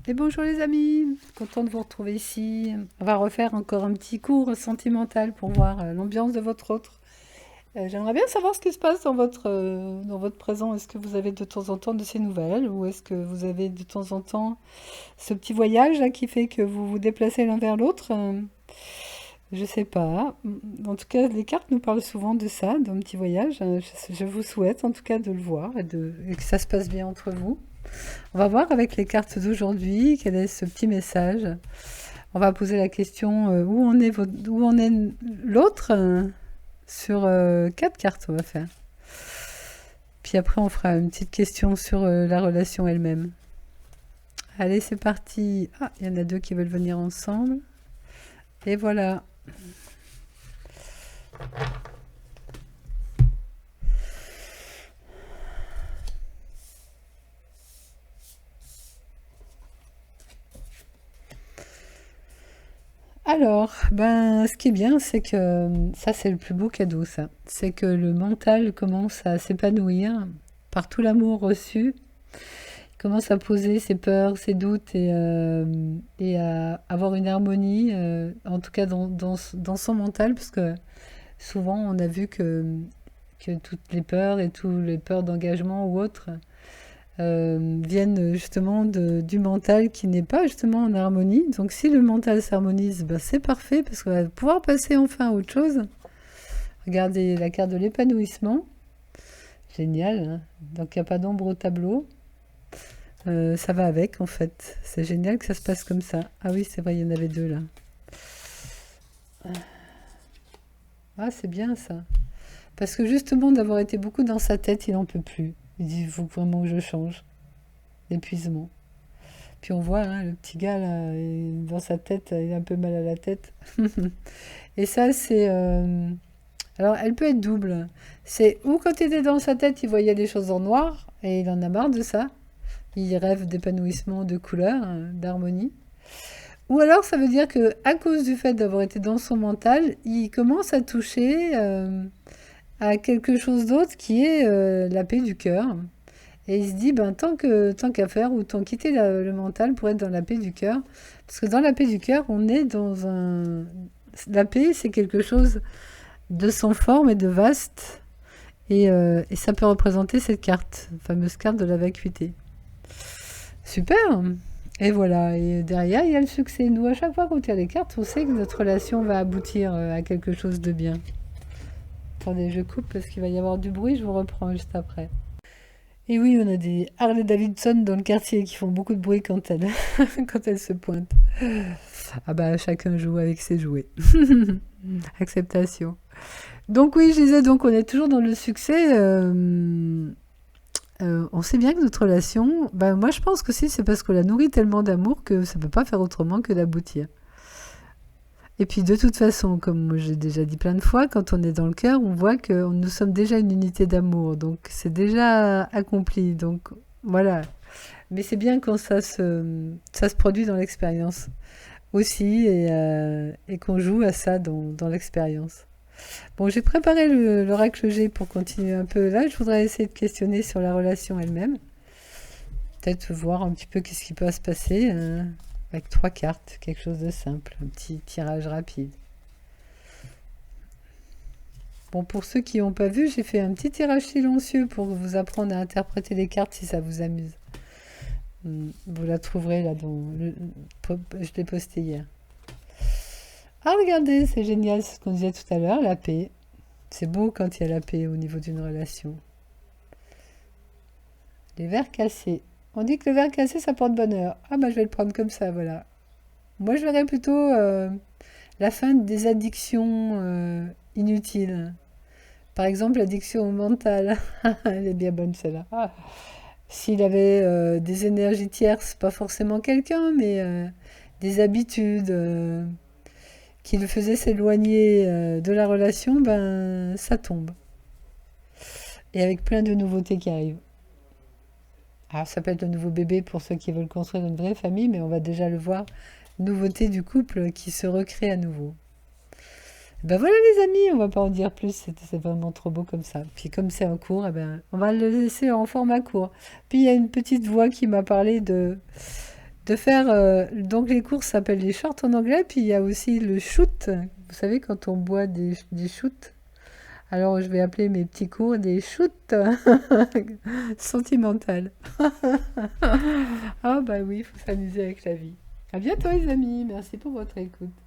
Et bonjour les amis, content de vous retrouver ici. On va refaire encore un petit cours sentimental pour voir l'ambiance de votre autre. J'aimerais bien savoir ce qui se passe dans votre présent. Est-ce que vous avez de temps en temps de ces nouvelles ou est-ce que vous avez de temps en temps ce petit voyage là, qui fait que vous vous déplacez l'un vers l'autre? Je sais pas. En tout cas, les cartes nous parlent souvent de ça, d'un petit voyage. Je vous souhaite en tout cas de le voir et que ça se passe bien entre vous. On va voir avec les cartes d'aujourd'hui quel est ce petit message. On va poser la question où en est l'autre sur quatre cartes on va faire. Puis après on fera une petite question sur la relation elle-même. Allez c'est parti. Ah, il y en a deux qui veulent venir ensemble. Et voilà. Alors, ben, ce qui est bien, c'est que ça, c'est le plus beau cadeau, ça. C'est que le mental commence à s'épanouir par tout l'amour reçu. Il commence à poser ses peurs, ses doutes et à avoir une harmonie, en tout cas dans son mental, parce que souvent, on a vu que toutes les peurs et toutes les peurs d'engagement ou autres viennent justement du mental qui n'est pas justement en harmonie. Donc si le mental s'harmonise, ben, c'est parfait parce qu'on va pouvoir passer enfin à autre chose. Regardez la carte de l'épanouissement. Génial, hein. Donc il n'y a pas d'ombre au tableau. Ça va avec en fait. C'est génial que ça se passe comme ça. Ah oui, c'est vrai, il y en avait deux là. Ah, c'est bien ça. Parce que justement, d'avoir été beaucoup dans sa tête, il n'en peut plus. Il dit, il faut vraiment que je change. L'épuisement. Puis on voit, hein, le petit gars, là, dans sa tête, il a un peu mal à la tête. Et ça, c'est... Alors, elle peut être double. C'est ou quand il était dans sa tête, il voyait des choses en noir, et il en a marre de ça. Il rêve d'épanouissement, de couleurs, hein, d'harmonie. Ou alors, ça veut dire que à cause du fait d'avoir été dans son mental, il commence à toucher à quelque chose d'autre qui est la paix du cœur. Et il se dit, ben, tant qu'à faire, autant quitter le mental pour être dans la paix du cœur. Parce que dans la paix du cœur, on est dans un... La paix, c'est quelque chose de sans forme et de vaste. Et ça peut représenter cette carte, la fameuse carte de la vacuité. Super. Et voilà, et derrière, il y a le succès. Nous, à chaque fois qu'on tire les cartes, on sait que notre relation va aboutir à quelque chose de bien. Attendez, je coupe parce qu'il va y avoir du bruit, je vous reprends juste après. Et oui, on a des Harley Davidson dans le quartier qui font beaucoup de bruit quand quand elles se pointent. Ah bah, chacun joue avec ses jouets. Acceptation. Donc oui, je disais, donc on est toujours dans le succès. On sait bien que notre relation, bah, moi je pense que si c'est parce qu'on la nourrit tellement d'amour que ça ne peut pas faire autrement que d'aboutir. Et puis de toute façon, comme j'ai déjà dit plein de fois, quand on est dans le cœur, on voit que nous sommes déjà une unité d'amour. Donc c'est déjà accompli. Donc voilà. Mais c'est bien quand ça se produit dans l'expérience aussi et qu'on joue à ça dans l'expérience. Bon, j'ai préparé l'oracle G pour continuer un peu. Là, je voudrais essayer de questionner sur la relation elle-même. Peut-être voir un petit peu qu'est-ce qui peut se passer avec trois cartes, quelque chose de simple, un petit tirage rapide. Bon, pour ceux qui n'ont pas vu, j'ai fait un petit tirage silencieux pour vous apprendre à interpréter les cartes si ça vous amuse. Vous la trouverez là je l'ai posté hier. Ah, regardez, c'est génial ce qu'on disait tout à l'heure, la paix. C'est beau quand il y a la paix au niveau d'une relation. Les verres cassés. On dit que le verre cassé, ça porte bonheur. Ah bah je vais le prendre comme ça, voilà. Moi, je verrais plutôt la fin des addictions inutiles. Par exemple, l'addiction mentale. Elle est bien bonne, celle-là. Ah. S'il avait des énergies tierces, pas forcément quelqu'un, mais des habitudes qui le faisaient s'éloigner de la relation, ben ça tombe. Et avec plein de nouveautés qui arrivent. Alors ça peut être le nouveau bébé pour ceux qui veulent construire une vraie famille, mais on va déjà le voir. Nouveauté du couple qui se recrée à nouveau. Ben voilà les amis, on va pas en dire plus, c'est vraiment trop beau comme ça. Puis comme c'est en cours, eh ben, on va le laisser en format court. Puis il y a une petite voix qui m'a parlé de faire... donc les courses s'appellent les shorts en anglais, puis il y a aussi le shoot. Vous savez, quand on boit des shoots. Alors je vais appeler mes petits cours des shoots sentimentales. Ah bah oui, il faut s'amuser avec la vie. À bientôt les amis, merci pour votre écoute.